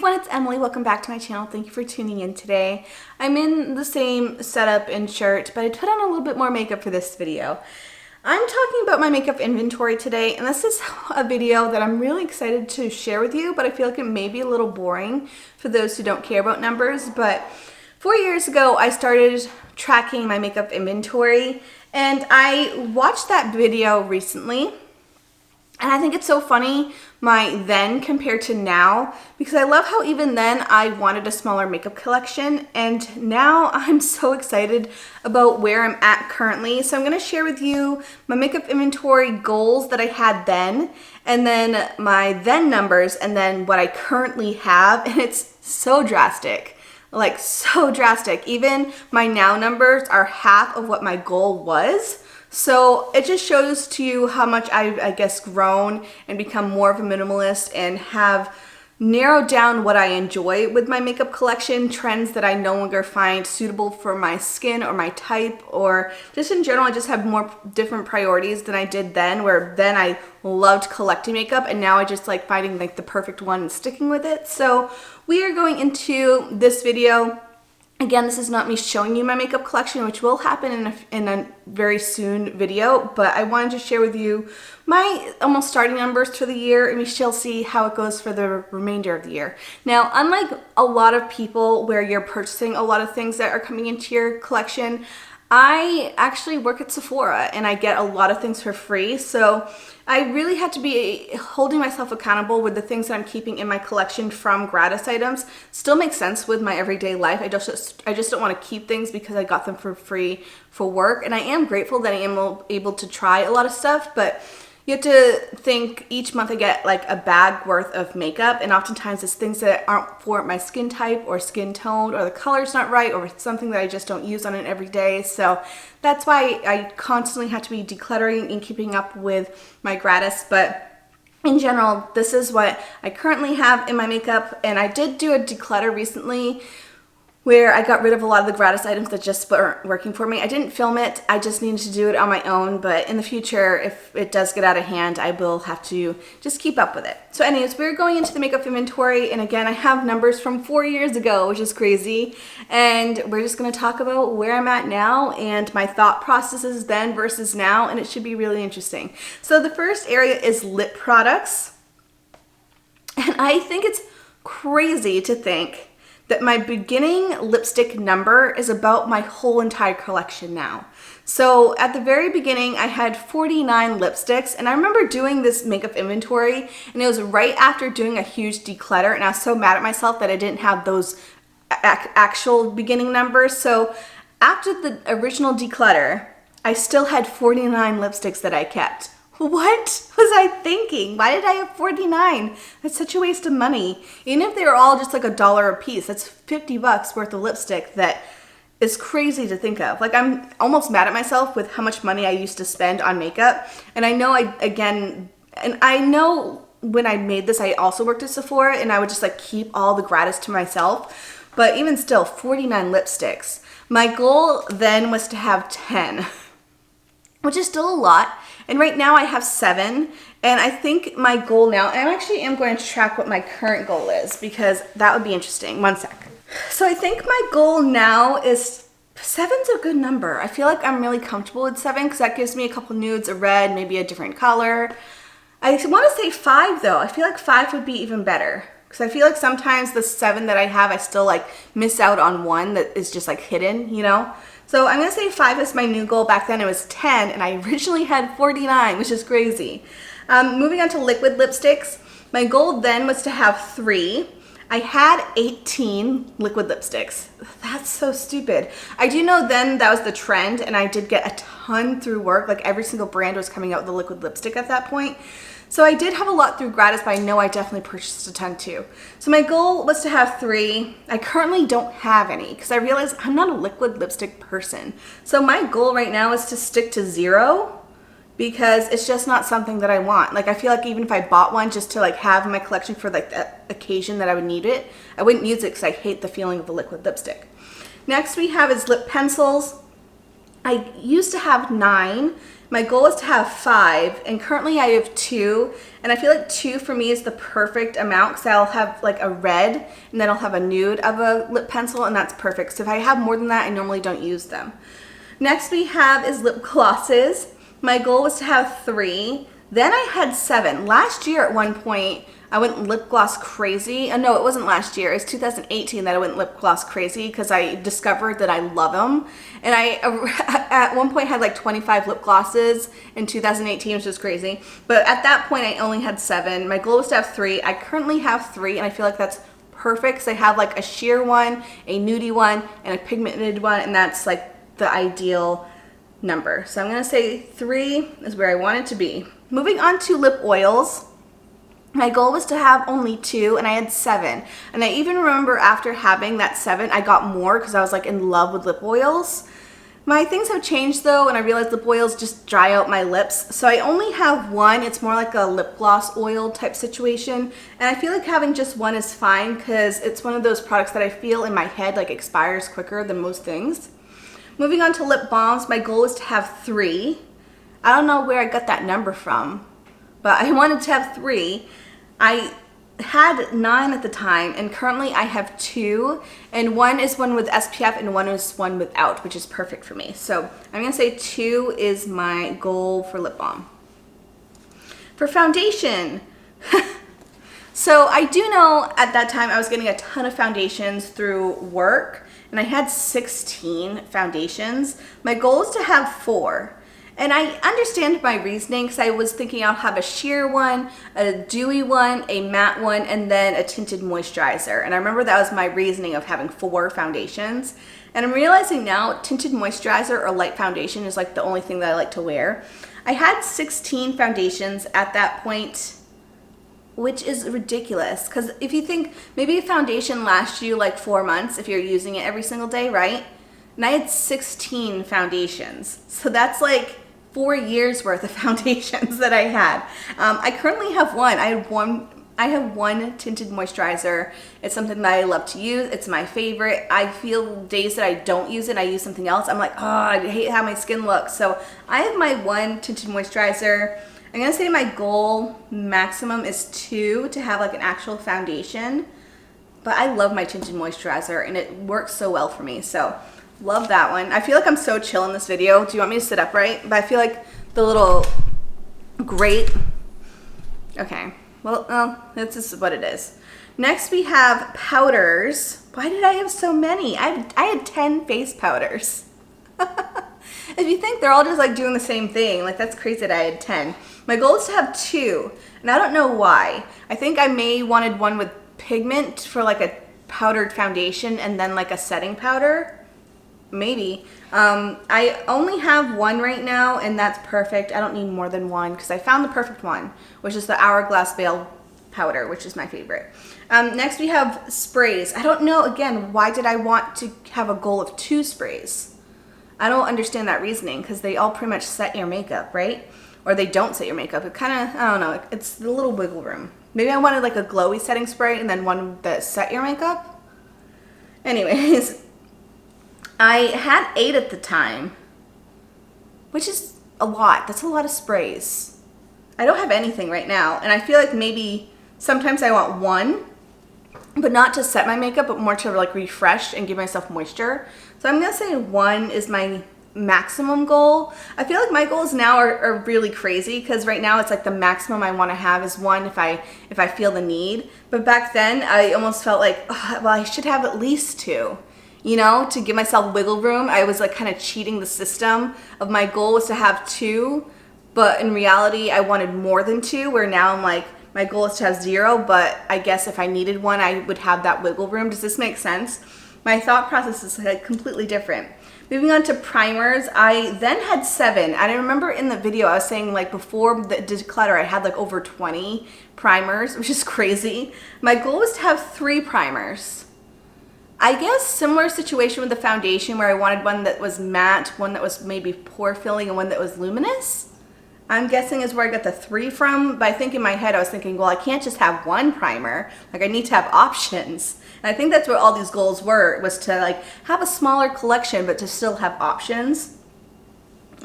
everyone, it's Emily. Welcome back to my channel. Thank you for tuning in today. I'm in the same setup and shirt, but I put on a little bit more makeup for this video. I'm talking about my makeup inventory today, and this is a video that I'm really excited to share with you, but I feel like it may be a little boring for those who don't care about numbers. But 4 years ago, I started tracking my makeup inventory, and I watched that video recently. And I think it's so funny, my then compared to now, because I love how even then I wanted a smaller makeup collection, and now I'm so excited about where I'm at currently. So I'm gonna share with you my makeup inventory goals that I had then, and then my then numbers, and then what I currently have, and it's so drastic. Like so drastic. Even my now numbers are half of what my goal was. So it just shows to you how much I've, I guess, grown and become more of a minimalist and have narrowed down what I enjoy with my makeup collection, trends that I no longer find suitable for my skin or my type, or just in general, I just have more different priorities than I did then, where then I loved collecting makeup and now I just like finding like the perfect one and sticking with it. So we are going into this video. Again, this is not me showing you my makeup collection, which will happen in a very soon video, but I wanted to share with you my almost starting numbers for the year, and we shall see how it goes for the remainder of the year. Now, unlike a lot of people where you're purchasing a lot of things that are coming into your collection, I actually work at Sephora and I get a lot of things for free, so I really had to be holding myself accountable with the things that I'm keeping in my collection from gratis items. Still makes sense with my everyday life. I just don't want to keep things because I got them for free for work, and I am grateful that I am able to try a lot of stuff, but you have to think each month I get like a bag worth of makeup, and oftentimes it's things that aren't for my skin type or skin tone, or the color's not right, or it's something that I just don't use on an everyday. So that's why I constantly have to be decluttering and keeping up with my gratis. But in general, this is what I currently have in my makeup, and I did do a declutter recently where I got rid of a lot of the gratis items that just weren't working for me. I didn't film it, I just needed to do it on my own, but in the future, if it does get out of hand, I will have to just keep up with it. So anyways, we're going into the makeup inventory, and again, I have numbers from 4 years ago, which is crazy, and we're just gonna talk about where I'm at now and my thought processes then versus now, and it should be really interesting. So the first area is lip products, and I think it's crazy to think that my beginning lipstick number is about my whole entire collection now. So at the very beginning, I had 49 lipsticks, and I remember doing this makeup inventory, and it was right after doing a huge declutter, and I was so mad at myself that I didn't have those actual beginning numbers. So after the original declutter, I still had 49 lipsticks that I kept. What was I thinking? Why did I have 49? That's such a waste of money. Even if they were all just like $1 a piece, that's 50 bucks worth of lipstick. That is crazy to think of. Like, I'm almost mad at myself with how much money I used to spend on makeup. And I know I know when I made this, I also worked at Sephora, and I would just like keep all the gratis to myself. But even still, 49 lipsticks. My goal then was to have 10, which is still a lot. And right now I have 7, and I think my goal now, and I actually am going to track what my current goal is, because that would be interesting. One sec. So I think my goal now is 7's a good number. I feel like I'm really comfortable with 7 because that gives me a couple nudes, a red, maybe a different color. I want to say 5 though. I feel like 5 would be even better, because I feel like sometimes the 7 that I have, I still like miss out on one that is just like hidden, you know? So I'm gonna say 5 is my new goal. Back then it was 10, and I originally had 49, which is crazy. Moving on to liquid lipsticks, my goal then was to have 3. I had 18 liquid lipsticks. That's so stupid. I do know then that was the trend, and I did get a ton through work. Like, every single brand was coming out with a liquid lipstick at that point. So I did have a lot through gratis, but I know I definitely purchased a ton too. So my goal was to have 3. I currently don't have any because I realized I'm not a liquid lipstick person. So my goal right now is to stick to 0, because it's just not something that I want. Like, I feel like even if I bought one just to like have in my collection for like that occasion that I would need it, I wouldn't use it because I hate the feeling of a liquid lipstick. Next we have is lip pencils. I used to have 9. My goal is to have 5, and currently I have 2. And I feel like 2 for me is the perfect amount because I'll have like a red and then I'll have a nude of a lip pencil, and that's perfect. So if I have more than that, I normally don't use them. Next we have is lip glosses. My goal was to have 3. Then I had 7. Last year at one point, I went lip gloss crazy. No, it wasn't last year. It was 2018 that I went lip gloss crazy because I discovered that I love them. And I, at one point, had like 25 lip glosses in 2018, which was crazy. But at that point, I only had 7. My goal was to have 3. I currently have 3, and I feel like that's perfect because I have like a sheer one, a nudie one, and a pigmented one, and that's like the ideal number. So I'm going to say 3 is where I want it to be. Moving on to lip oils. My goal was to have only 2, and I had 7. And I even remember after having that 7, I got more because I was like in love with lip oils. My things have changed though, and I realized lip oils just dry out my lips. So I only have 1. It's more like a lip gloss oil type situation. And I feel like having just 1 is fine because it's one of those products that I feel in my head like expires quicker than most things. Moving on to lip balms, my goal is to have 3. I don't know where I got that number from, but I wanted to have 3. I had 9 at the time, and currently I have 2, and 1 is one with SPF and 1 is one without, which is perfect for me. So I'm gonna say 2 is my goal for lip balm. For foundation, so I do know at that time I was getting a ton of foundations through work, and I had 16 foundations. My goal is to have 4. And I understand my reasoning because I was thinking I'll have a sheer one, a dewy one, a matte one, and then a tinted moisturizer. And I remember that was my reasoning of having 4 foundations. And I'm realizing now tinted moisturizer or light foundation is like the only thing that I like to wear. I had 16 foundations at that point, which is ridiculous. Because if you think maybe a foundation lasts you like 4 months if you're using it every single day, right? And I had 16 foundations. So that's like 4 years worth of foundations that I had. I currently have 1. I have one tinted moisturizer. It's something that I love to use. It's my favorite. I feel days that I don't use it, I use something else, I'm like, oh, I hate how my skin looks. So I have my 1 tinted moisturizer. I'm gonna say my goal maximum is 2 to have like an actual foundation. But I love my tinted moisturizer and it works so well for me. So love that one. I feel like I'm so chill in this video. Do you want me to sit upright? But I feel like the little grate. Okay. Well, this is what it is. Next we have powders. Why did I have so many? I had 10 face powders. If you think they're all just like doing the same thing, like that's crazy that I had 10. My goal is to have 2, and I don't know why. I think I may wanted one with pigment for like a powdered foundation and then like a setting powder. Maybe. I only have 1 right now, and that's perfect. I don't need more than 1 because I found the perfect one, which is the Hourglass Veil powder, which is my favorite. Next we have sprays. I don't know, again, why did I want to have a goal of 2 sprays? I don't understand that reasoning because they all pretty much set your makeup, right? Or they don't set your makeup. It kind of, I don't know, it's the little wiggle room. Maybe I wanted like a glowy setting spray and then one that set your makeup. Anyways, I had 8 at the time, which is a lot. That's a lot of sprays. I don't have anything right now, and I feel like maybe sometimes I want 1, but not to set my makeup, but more to like refresh and give myself moisture. So I'm gonna say 1 is my maximum goal. I feel like my goals now are really crazy because right now it's like the maximum I want to have is 1 if I feel the need. But back then I almost felt like, oh, well, I should have at least 2. You know, to give myself wiggle room. I was like kind of cheating the system of my goal was to have 2, but in reality I wanted more than 2, where now I'm like, my goal is to have 0, but I guess if I needed 1, I would have that wiggle room. Does this make sense? My thought process is like completely different. Moving on to primers, I then had 7. And I remember in the video I was saying like before the declutter I had like over 20 primers, which is crazy. My goal was to have 3 primers. I guess similar situation with the foundation where I wanted one that was matte, one that was maybe pore filling, and one that was luminous. I'm guessing is where I got the 3 from, but I think in my head I was thinking, well, I can't just have 1 primer. Like I need to have options. And I think that's what all these goals were, was to like have a smaller collection but to still have options.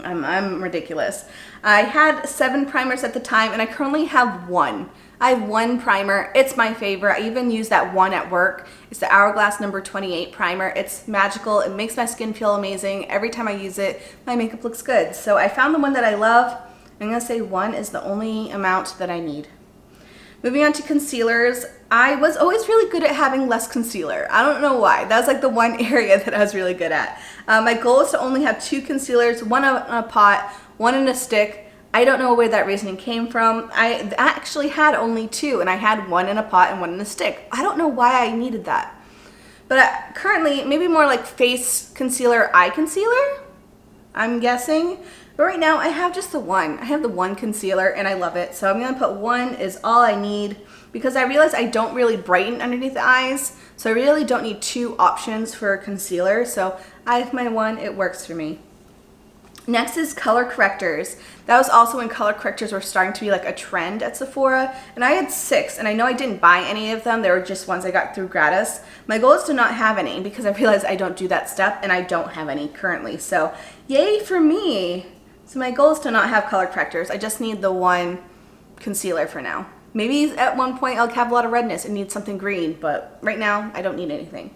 I'm ridiculous. I had 7 primers at the time, and I currently have 1. I have 1 primer. It's my favorite. I even use that one at work. It's the Hourglass number 28 primer. It's magical. It makes my skin feel amazing. Every time I use it, my makeup looks good. So I found the one that I love. I'm gonna say 1 is the only amount that I need. Moving on to concealers, I was always really good at having less concealer. I don't know why. That was like the one area that I was really good at. My goal is to only have 2 concealers, 1 in a pot, 1 in a stick. I don't know where that reasoning came from. I actually had only 2, and I had 1 in a pot and 1 in a stick. I don't know why I needed that. But currently, maybe more like face concealer, eye concealer, I'm guessing. But right now, I have just the 1. I have the 1 concealer, and I love it. So I'm going to put 1 is all I need, because I realize I don't really brighten underneath the eyes. So I really don't need 2 options for concealer. So I have my 1. It works for me. Next is color correctors. That was also when color correctors were starting to be like a trend at Sephora. And I had 6, and I know I didn't buy any of them. They were just ones I got through gratis. My goal is to not have any, because I realize I don't do that step, and I don't have any currently. So yay for me. So my goal is to not have color correctors. I just need the 1 concealer for now. Maybe at one point I'll have a lot of redness and need something green, but right now I don't need anything.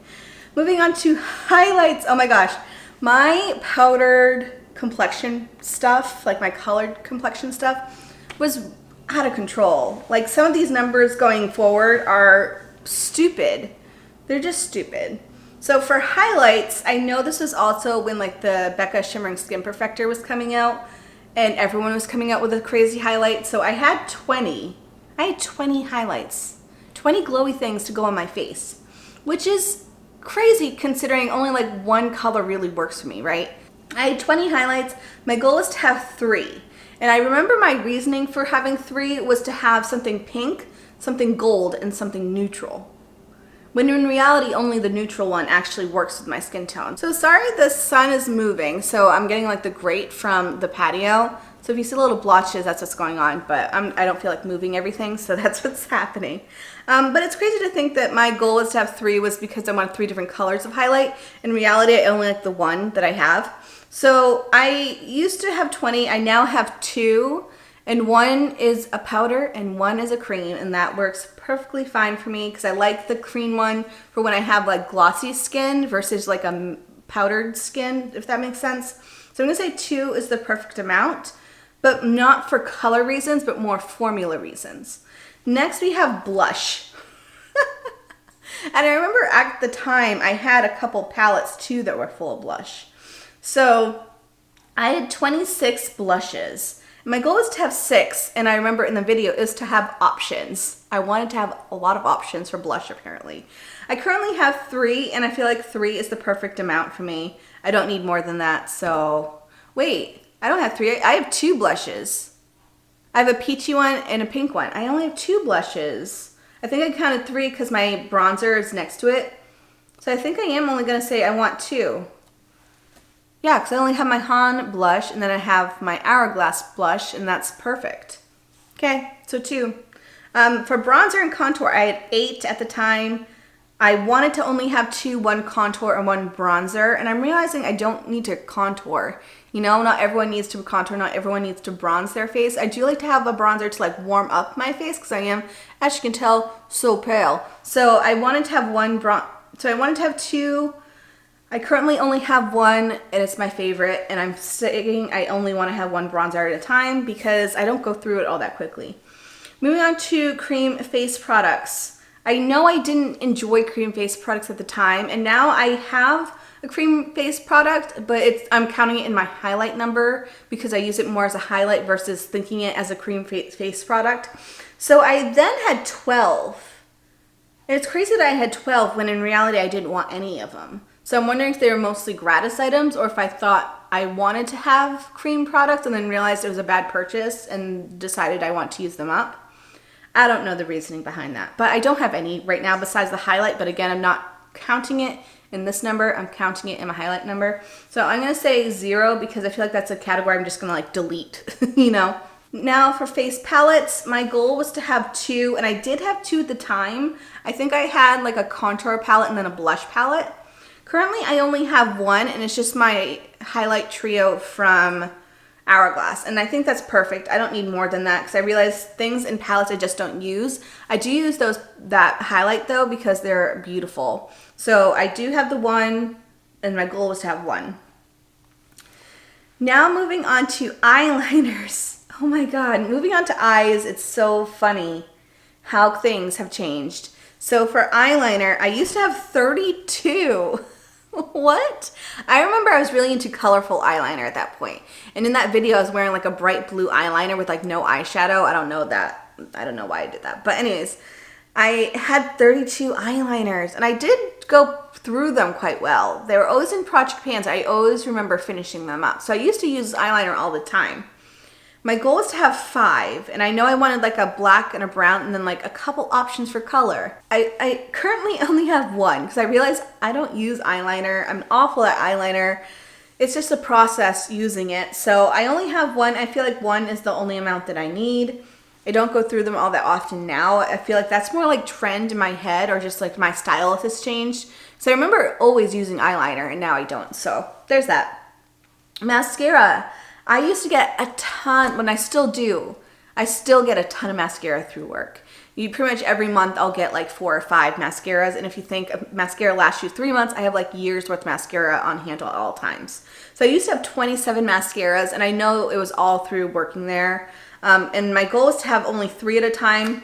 Moving on to highlights. Oh my gosh. My powdered complexion stuff, like my colored complexion stuff, was out of control. Like, some of these numbers going forward are stupid. They're just stupid. So for highlights, I know this was also when like the Becca Shimmering Skin Perfector was coming out, and everyone was coming out with a crazy highlight. So I had 20. I had 20 highlights, 20 glowy things to go on my face, which is crazy considering only like 1 color really works for me, right? I had 20 highlights. My goal is to have 3. And I remember my reasoning for having 3 was to have something pink, something gold, and something neutral. When in reality, only the neutral one actually works with my skin tone. So sorry the sun is moving, so I'm getting like the grate from the patio. So if you see little blotches, that's what's going on, but I don't feel like moving everything, so that's what's happening. But it's crazy to think that my goal is to have 3 was because I want 3 different colors of highlight. In reality, I only like the 1 that I have. So I used to have 20, I now have 2. And 1 is a powder and 1 is a cream, and that works perfectly fine for me because I like the cream one for when I have like glossy skin versus like a powdered skin, if that makes sense. So I'm gonna say 2 is the perfect amount, but not for color reasons, but more formula reasons. Next we have blush. And I remember at the time I had a couple palettes too that were full of blush. So I had 26 blushes. My goal is to have 6, and I remember in the video is to have options. I wanted to have a lot of options for blush apparently. I currently have 3, and I feel like 3 is the perfect amount for me. I don't need more than that, so wait, I don't have 3, I have 2 blushes. I have a peachy one and a pink one. I only have 2 blushes. I think I counted 3 because my bronzer is next to it. So I think I am only gonna say I want 2. Yeah, because I only have my Han blush, and then I have my Hourglass blush, and that's perfect. Okay, so 2. For bronzer and contour, I had 8 at the time. I wanted to only have 2, 1 contour and 1 bronzer, and I'm realizing I don't need to contour. You know, not everyone needs to contour, not everyone needs to bronze their face. I do like to have a bronzer to like warm up my face because I am, as you can tell, so pale. So I wanted to have 2. I currently only have 1, and it's my favorite, and I'm saying I only want to have 1 bronzer at a time because I don't go through it all that quickly. Moving on to cream face products. I know I didn't enjoy cream face products at the time, and now I have a cream face product, but I'm counting it in my highlight number because I use it more as a highlight versus thinking it as a cream face product. So I then had 12. And it's crazy that I had 12 when in reality I didn't want any of them. So I'm wondering if they were mostly gratis items or if I thought I wanted to have cream products and then realized it was a bad purchase and decided I want to use them up. I don't know the reasoning behind that, but I don't have any right now besides the highlight. But again, I'm not counting it in this number. I'm counting it in my highlight number. So I'm going to say 0 because I feel like that's a category I'm just going to like delete, you know. Now for face palettes, my goal was to have 2, and I did have 2 at the time. I think I had like a contour palette and then a blush palette. Currently, I only have 1, and it's just my highlight trio from Hourglass, and I think that's perfect. I don't need more than that because I realize things in palettes I just don't use. I do use those that highlight though because they're beautiful. So I do have the one, and my goal was to have one. Now moving on to eyeliners. Oh my god, moving on to eyes, it's so funny how things have changed. So for eyeliner, I used to have 32. What? I remember I was really into colorful eyeliner at that point. And in that video, I was wearing like a bright blue eyeliner with like no eyeshadow. I don't know why I did that. But anyways, I had 32 eyeliners and I did go through them quite well. They were always in project pans. I always remember finishing them up. So I used to use eyeliner all the time. My goal was to have 5, and I know I wanted like a black and a brown and then like a couple options for color. I currently only have 1 because I realized I don't use eyeliner. I'm awful at eyeliner. It's just a process using it. So I only have 1. I feel like 1 is the only amount that I need. I don't go through them all that often now. I feel like that's more like trend in my head or just like my style has changed. So I remember always using eyeliner and now I don't. So there's that. Mascara. I used to get a ton, when I still do, I still get a ton of mascara through work. You pretty much every month I'll get like 4 or 5 mascaras, and if you think a mascara lasts you 3 months, I have like years worth of mascara on hand at all times. So I used to have 27 mascaras, and I know it was all through working there. And my goal is to have only 3 at a time.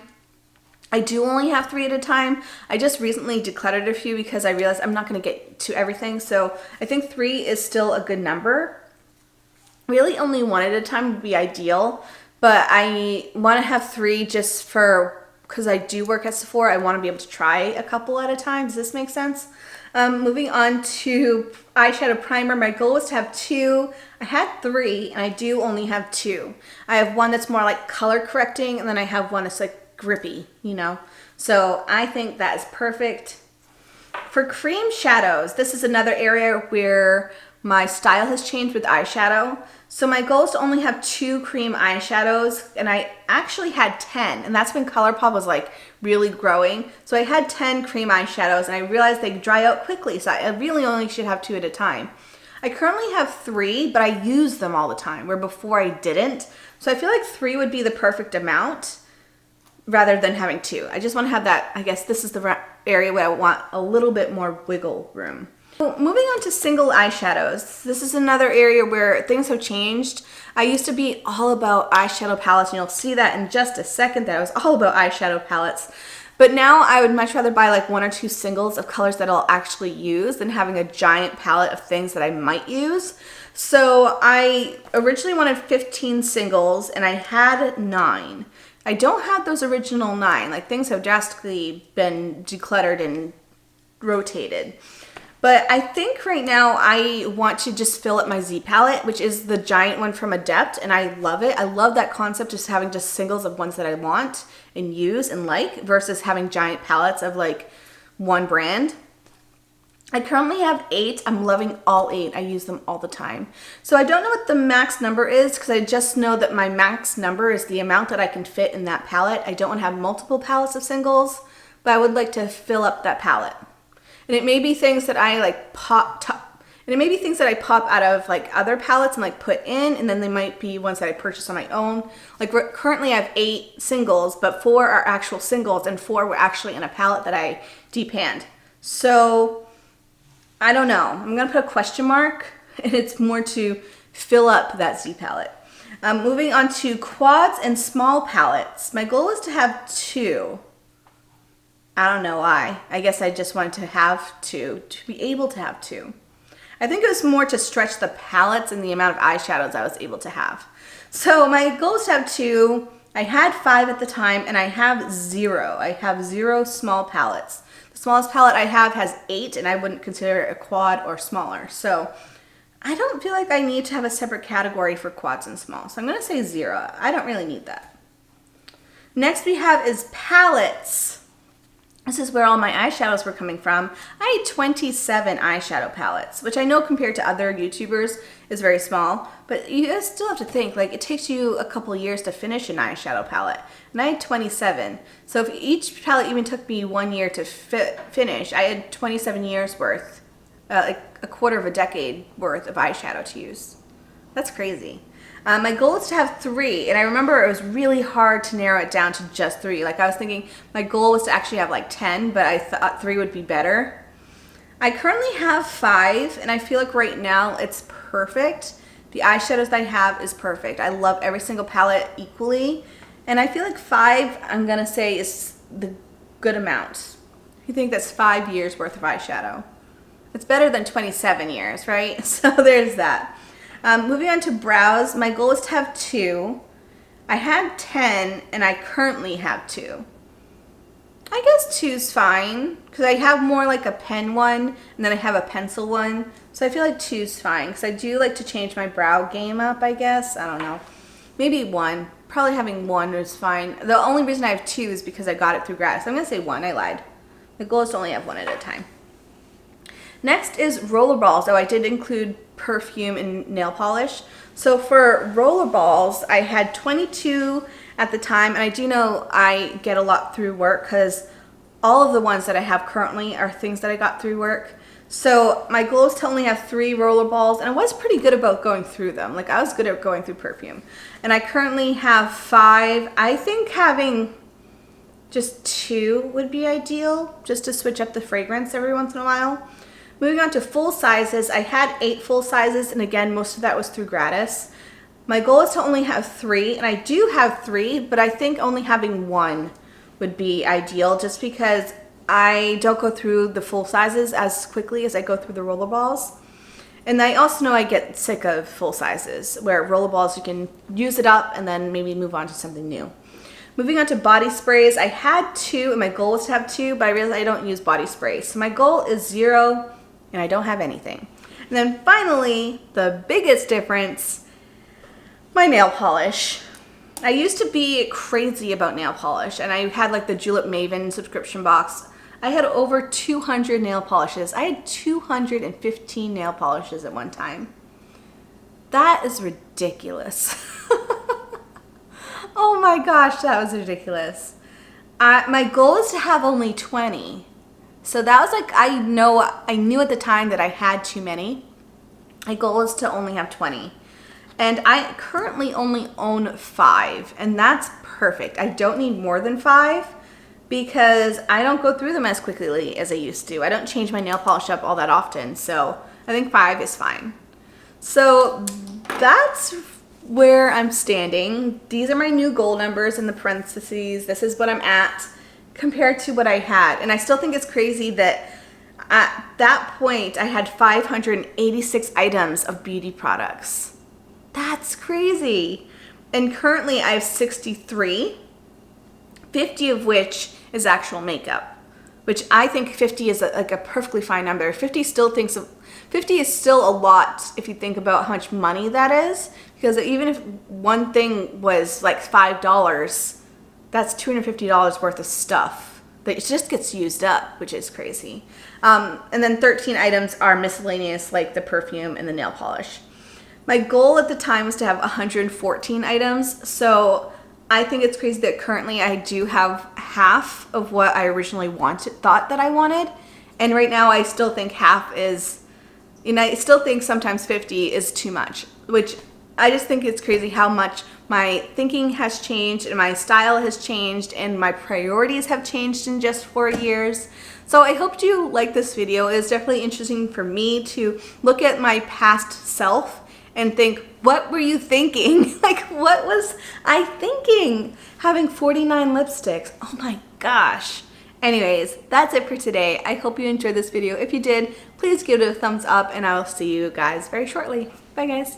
I do only have 3 at a time. I just recently decluttered a few because I realized I'm not going to get to everything. So I think 3 is still a good number. Really only 1 at a time would be ideal, but I want to have 3 just because I do work at Sephora. I want to be able to try a couple at a time. Does this make sense? Moving on to eyeshadow primer. My goal was to have 2. I had 3 and I do only have 2. I have one that's more like color correcting and then I have one that's like grippy, you know? So I think that is perfect. For cream shadows, this is another area where my style has changed with eyeshadow. So my goal is to only have 2 cream eyeshadows, and I actually had 10, and that's when ColourPop was like really growing. So I had 10 cream eyeshadows and I realized they dry out quickly, so I really only should have 2 at a time. I currently have 3, but I use them all the time, where before I didn't. So I feel like 3 would be the perfect amount rather than having 2. I just want to have that, I guess this is the area where I want a little bit more wiggle room. So moving on to single eyeshadows. This is another area where things have changed. I used to be all about eyeshadow palettes, and you'll see that in just a second that I was all about eyeshadow palettes. But now I would much rather buy like 1 or 2 singles of colors that I'll actually use than having a giant palette of things that I might use. So I originally wanted 15 singles and I had 9. I don't have those original 9. Like, things have drastically been decluttered and rotated. But I think right now I want to just fill up my Z palette, which is the giant one from Adept, and I love it. I love that concept, just having just singles of ones that I want and use and like versus having giant palettes of like one brand. I currently have 8. I'm loving all 8. I use them all the time. So I don't know what the max number is because I just know that my max number is the amount that I can fit in that palette. I don't want to have multiple palettes of singles, but I would like to fill up that palette. And it may be things that I like pop out of like other palettes and like put in, and then they might be ones that I purchase on my own. Like currently I have 8 singles, but 4 are actual singles and 4 were actually in a palette that I depanned. So I don't know. I'm gonna put a question mark, and it's more to fill up that Z palette. Moving on to quads and small palettes. My goal is to have 2. I don't know why. I guess I just wanted to have 2, to be able to have 2. I think it was more to stretch the palettes and the amount of eyeshadows I was able to have. So my goal is to have 2. I had 5 at the time, and I have 0. I have 0 small palettes. The smallest palette I have has 8, and I wouldn't consider it a quad or smaller. So I don't feel like I need to have a separate category for quads and small. So I'm going to say 0. I don't really need that. Next we have is palettes. This is where all my eyeshadows were coming from. I had 27 eyeshadow palettes, which I know compared to other YouTubers is very small, but you guys still have to think, like, it takes you a couple years to finish an eyeshadow palette, and I had 27. So if each palette even took me 1 year to finish, I had 27 years worth, like a quarter of a decade worth of eyeshadow to use. That's crazy. My goal is to have 3, and I remember it was really hard to narrow it down to just 3. Like I was thinking my goal was to actually have like 10, but I thought 3 would be better. I currently have 5, and I feel like right now it's perfect. The eyeshadows that I have is perfect. I love every single palette equally, and I feel like 5, I'm gonna say, is the good amount. You think that's 5 years worth of eyeshadow. It's better than 27 years, right? So there's that. Moving on to brows, my goal is to have 2. I had 10, and I currently have 2. I guess 2's fine, because I have more like a pen one, and then I have a pencil one. So I feel like 2's fine, because I do like to change my brow game up, I guess. I don't know. Maybe 1. Probably having 1 is fine. The only reason I have 2 is because I got it through gratis. I'm going to say 1. I lied. The goal is to only have 1 at a time. Next is rollerballs. Oh, I did include perfume and nail polish. So for rollerballs, I had 22 at the time, and I do know I get a lot through work because all of the ones that I have currently are things that I got through work. So my goal is to only have 3 rollerballs, and I was pretty good about going through them. Like I was good at going through perfume. And I currently have 5. I think having just 2 would be ideal, just to switch up the fragrance every once in a while. Moving on to full sizes, I had 8 full sizes, and again, most of that was through gratis. My goal is to only have 3, and I do have 3, but I think only having 1 would be ideal, just because I don't go through the full sizes as quickly as I go through the rollerballs. And I also know I get sick of full sizes, where rollerballs you can use it up and then maybe move on to something new. Moving on to body sprays, I had 2, and my goal was to have 2, but I realized I don't use body sprays. So my goal is 0, and I don't have anything. And then finally, the biggest difference, my nail polish. I used to be crazy about nail polish, and I had like the Julep Maven subscription box. I had over 200 nail polishes. I had 215 nail polishes at one time. That is ridiculous. Oh my gosh, that was ridiculous. My goal is to have only 20. So that was like, I knew at the time that I had too many. My goal is to only have 20. And I currently only own 5, and that's perfect. I don't need more than 5 because I don't go through them as quickly as I used to. I don't change my nail polish up all that often, so I think 5 is fine. So that's where I'm standing. These are my new goal numbers in the parentheses. This is what I'm at compared to what I had. And I still think it's crazy that at that point I had 586 items of beauty products. That's crazy. And currently I have 63, 50 of which is actual makeup, which I think 50 is like a perfectly fine number. 50 is still a lot if you think about how much money that is, because even if one thing was like $5, that's $250 worth of stuff that just gets used up, which is crazy. And then 13 items are miscellaneous, like the perfume and the nail polish. My goal at the time was to have 114 items, so I think it's crazy that currently I do have half of what I originally thought that I wanted, and right now I still think half is, and I still think sometimes 50 is too much, which I just think it's crazy how much my thinking has changed and my style has changed and my priorities have changed in just 4 years. So I hope you like this video. It's definitely interesting for me to look at my past self and think, what were you thinking? Like, what was I thinking? Having 49 lipsticks. Oh my gosh. Anyways, that's it for today. I hope you enjoyed this video. If you did, please give it a thumbs up, and I will see you guys very shortly. Bye guys.